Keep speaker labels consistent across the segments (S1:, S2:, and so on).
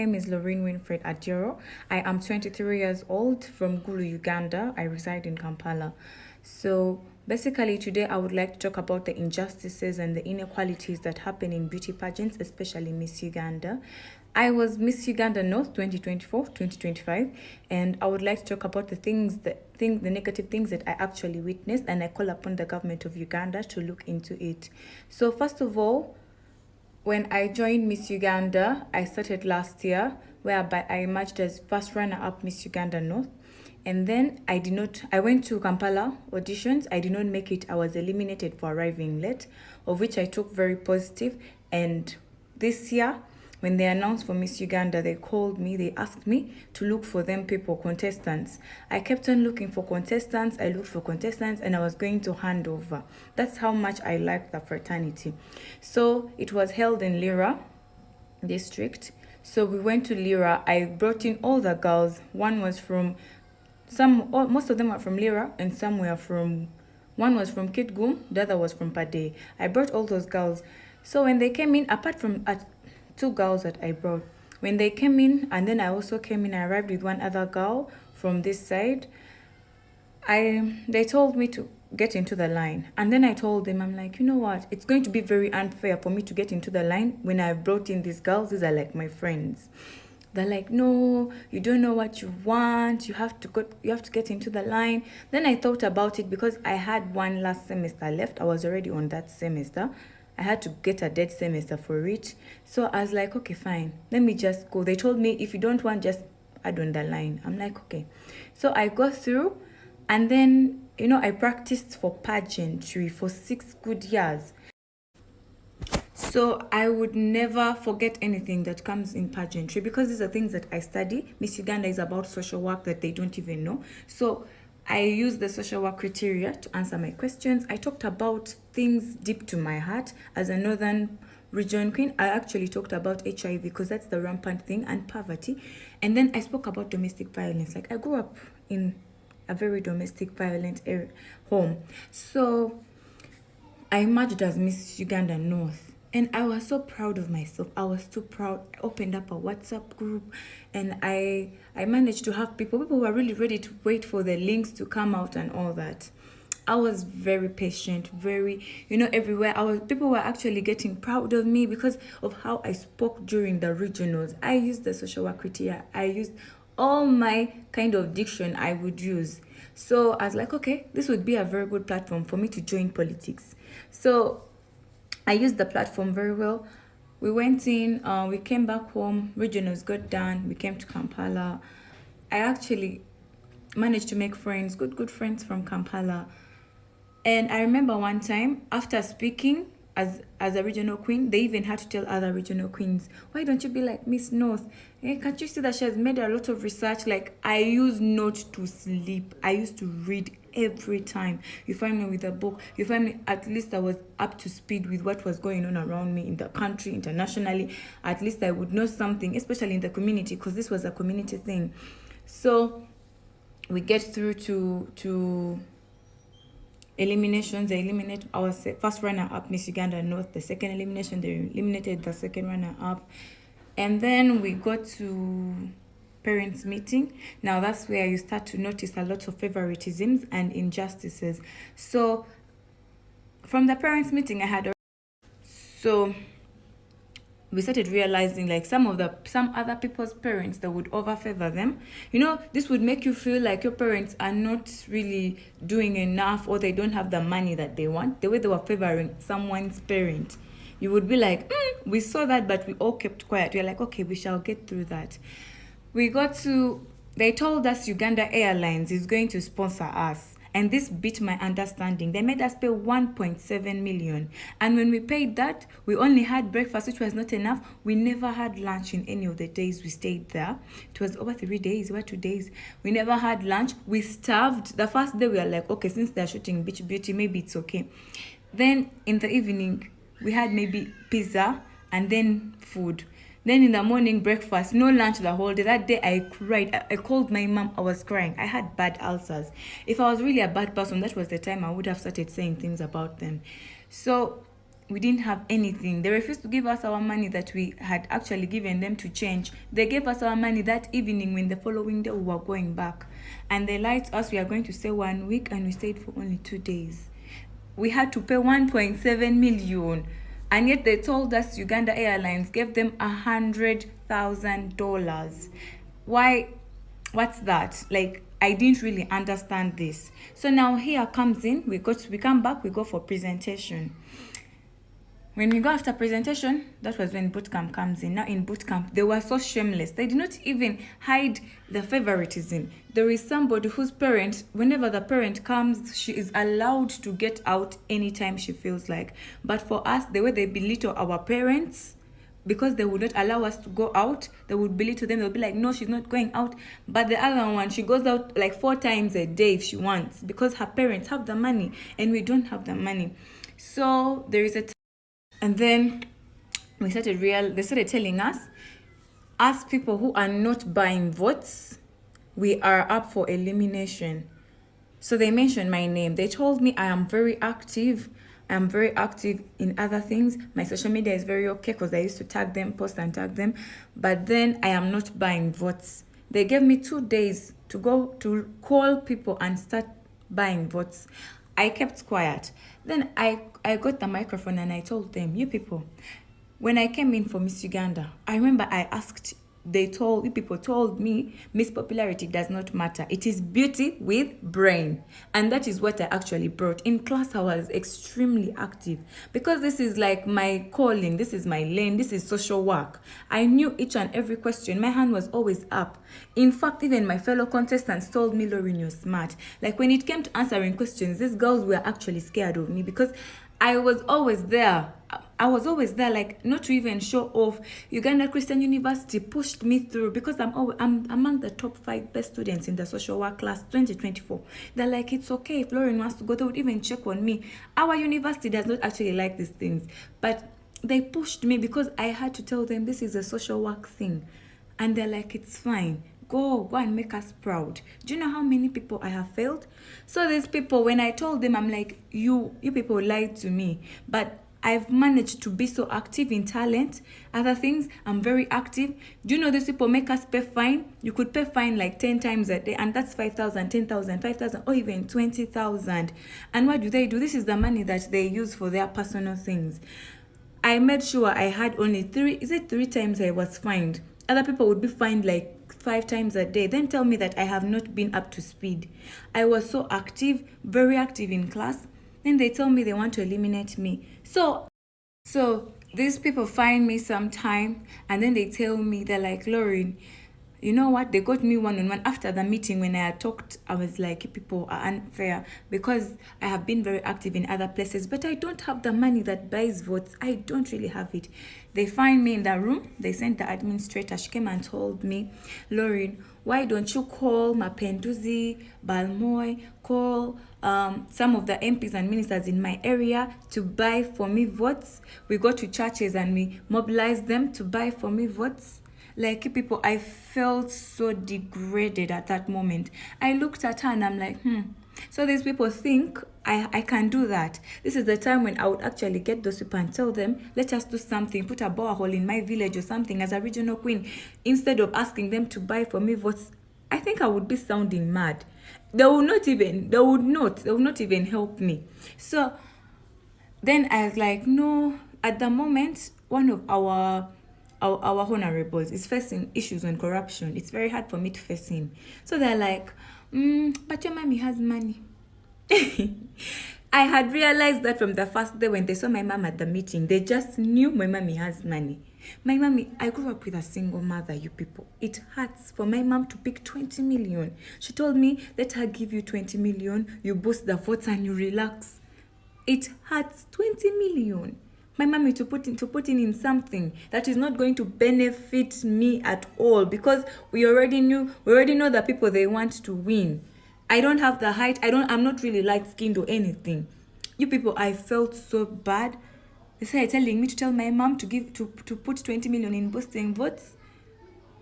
S1: My name is Lorraine Winfred Adjero. I am 23 years old from Gulu, Uganda. I reside in Kampala. So basically today I would like to talk about the injustices and the inequalities that happen in beauty pageants, especially Miss Uganda. I was Miss Uganda North 2024-2025, and I would like to talk about the negative things that I actually witnessed, and I call upon the government of Uganda to look into it. So first of all, when I joined Miss Uganda, I started last year, whereby I emerged as first runner-up Miss Uganda North. And then I went to Kampala auditions. I did not make it. I was eliminated for arriving late, of which I took very positive. And this year, when they announced for Miss Uganda, they called me, they asked me to look for them contestants. I kept on looking for contestants, I looked for contestants, and I was going to hand over. That's how much I liked the fraternity. So it was held in Lira district. So we went to Lira. I brought in all the girls. Most of them were from Lira, and one was from Kitgum, the other was from Pade. I brought all those girls. So when they came in, apart from two girls that I brought, when they came in, and then I also came in, I arrived with one other girl from this side. They told me to get into the line, and then I told them, I'm like, you know what, it's going to be very unfair for me to get into the line when I brought in these girls. These are like my friends. They're like, no, you don't know what you want, you have to get into the line. Then I thought about it, because I had one last semester left. I was already on that semester. I had to get a dead semester for it. So I was like, okay, fine, let me just go. They told me, if you don't want, just add on the line. I'm like, okay. So I got through, and then, I practiced for pageantry for 6 good years. So I would never forget anything that comes in pageantry, because these are things that I study. Miss Uganda is about social work that they don't even know. So I used the social work criteria to answer my questions. I talked about things deep to my heart. As a northern region queen, I actually talked about HIV, because that's the rampant thing, and poverty. And then I spoke about domestic violence. Like, I grew up in a very domestic violent home. So I emerged as Miss Uganda North. And I was so proud of myself. I was too proud. I opened up a WhatsApp group, and I managed to have people who were really ready to wait for the links to come out and all that. I was very patient, everywhere. People were actually getting proud of me because of how I spoke during the regionals. I used the social work criteria. I used all my kind of diction I would use. So I was like, okay, this would be a very good platform for me to join politics. So I used the platform very well. We went in, we came back home, regionals got done, we came to Kampala. I actually managed to make friends, good friends from Kampala. And I remember one time, after speaking as a regional queen, they even had to tell other regional queens, why don't you be like Miss North? Can't you see that she has made a lot of research? Like, I used not to sleep. I used to read every time. You find me with a book. You find me, at least I was up to speed with what was going on around me in the country, internationally. At least I would know something, especially in the community, because this was a community thing. So we get through to eliminations. They eliminate our first runner-up, Miss Uganda North. The second elimination, they eliminated the second runner-up. And then we got to parents meeting. Now that's where you start to notice a lot of favoritisms and injustices. So from the parents meeting, we started realizing, like, some other people's parents that would overfavor them. This would make you feel like your parents are not really doing enough, or they don't have the money that they want. The way they were favoring someone's parent, you would be like, we saw that, but we all kept quiet. We're like, okay, we shall get through that. They told us Uganda Airlines is going to sponsor us. And this beat my understanding. They made us pay 1.7 million. And when we paid that, we only had breakfast, which was not enough. We never had lunch in any of the days we stayed there. It was over 3 days, over 2 days. We never had lunch. We starved. The first day, we were like, okay, since they're shooting Beach Beauty, maybe it's okay. Then in the evening, we had maybe pizza and then food. Then in the morning, breakfast, no lunch the whole day. That day I cried. I called my mom. I was crying. I had bad ulcers. If I was really a bad person, that was the time I would have started saying things about them. So we didn't have anything. They refused to give us our money that we had actually given them to change. They gave us our money that evening when the following day we were going back. And they lied to us we are going to stay 1 week, and we stayed for only 2 days. We had to pay 1.7 million. And yet they told us Uganda Airlines gave them $100,000. Why? What's that? Like, I didn't really understand this. So now here comes in, we come back, we go for presentation. When we go after presentation, that was when boot camp comes in. Now in boot camp, they were so shameless. They did not even hide the favoritism. There is somebody whose parent, whenever the parent comes, she is allowed to get out anytime she feels like. But for us, the way they belittle our parents, because they would not allow us to go out, they would belittle them. They'll be like, no, she's not going out. But the other one, she goes out like 4 times a day if she wants, because her parents have the money and we don't have the money. So there is a and then they started telling us, as people who are not buying votes, we are up for elimination. So they mentioned my name. They told me I am very active. I am very active in other things. My social media is very okay because I used to tag them, post and tag them. But then I am not buying votes. They gave me 2 days to go to call people and start buying votes. I kept quiet. Then I got the microphone and I told them, you people, when I came in for Miss Uganda, I remember I asked, you people told me Miss Popularity does not matter. It is beauty with brain. And that is what I actually brought. In class, I was extremely active because this is like my calling. This is my lane. This is social work. I knew each and every question. My hand was always up. In fact, even my fellow contestants told me, Lauren, you're smart. Like when it came to answering questions, these girls were actually scared of me because I was always there. Like not to even show off. Uganda Christian University pushed me through because I'm among the top 5 best students in the social work class 2024. They're like, it's okay if Lauren wants to go. They would even check on me. Our university does not actually like these things, but they pushed me because I had to tell them this is a social work thing, and they're like, it's fine. Go and make us proud. Do you know how many people I have failed? So these people, when I told them, I'm like, you people lied to me. But I've managed to be so active in talent. Other things, I'm very active. Do you know these people make us pay fine? You could pay fine like 10 times a day, and that's 5,000, 10,000, 5,000, or even 20,000. And what do? This is the money that they use for their personal things. I made sure I had only 3 times I was fined. Other people would be fined like 5 times a day, then tell me that I have not been up to speed. I was so active, very active in class. Then they tell me they want to eliminate me. So these people find me sometime, and then they tell me, they're like, Lauren, you know what? They got me one-on-one after the meeting. When I had talked, I was like, people are unfair because I have been very active in other places, but I don't have the money that buys votes. I don't really have it. They find me in the room. They sent the administrator. She came and told me, Lauren, why don't you call Mapenduzi, Balmoy, call some of the MPs and ministers in my area to buy for me votes. We go to churches and we mobilize them to buy for me votes. Like, people, I felt so degraded at that moment. I looked at her and I'm like, So these people think I can do that. This is the time when I would actually get those people and tell them, let us do something, put a borehole in my village or something as a regional queen, instead of asking them to buy for me votes. I think I would be sounding mad. They would not even help me. So then I was like, no, at the moment, one of our honorables is facing issues on corruption. It's very hard for me to face him. So they're like, but your mommy has money. I had realized that from the first day when they saw my mom at the meeting. They just knew my mommy has money. My mommy, I grew up with a single mother, you people. It hurts for my mom to pick 20 million. She told me, let her give you 20 million, you boost the votes and you relax. It hurts. 20 million. My mommy to put in something that is not going to benefit me at all, because we already know the people they want to win. I don't have the height. I'm not really light-skinned or anything. You people, I felt so bad. They started telling me to tell my mom to put 20 million in boosting votes.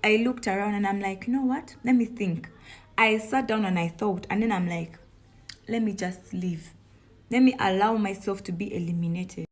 S1: I looked around and I'm like, you know what? Let me think. I sat down and I thought, and then I'm like, let me just leave. Let me allow myself to be eliminated.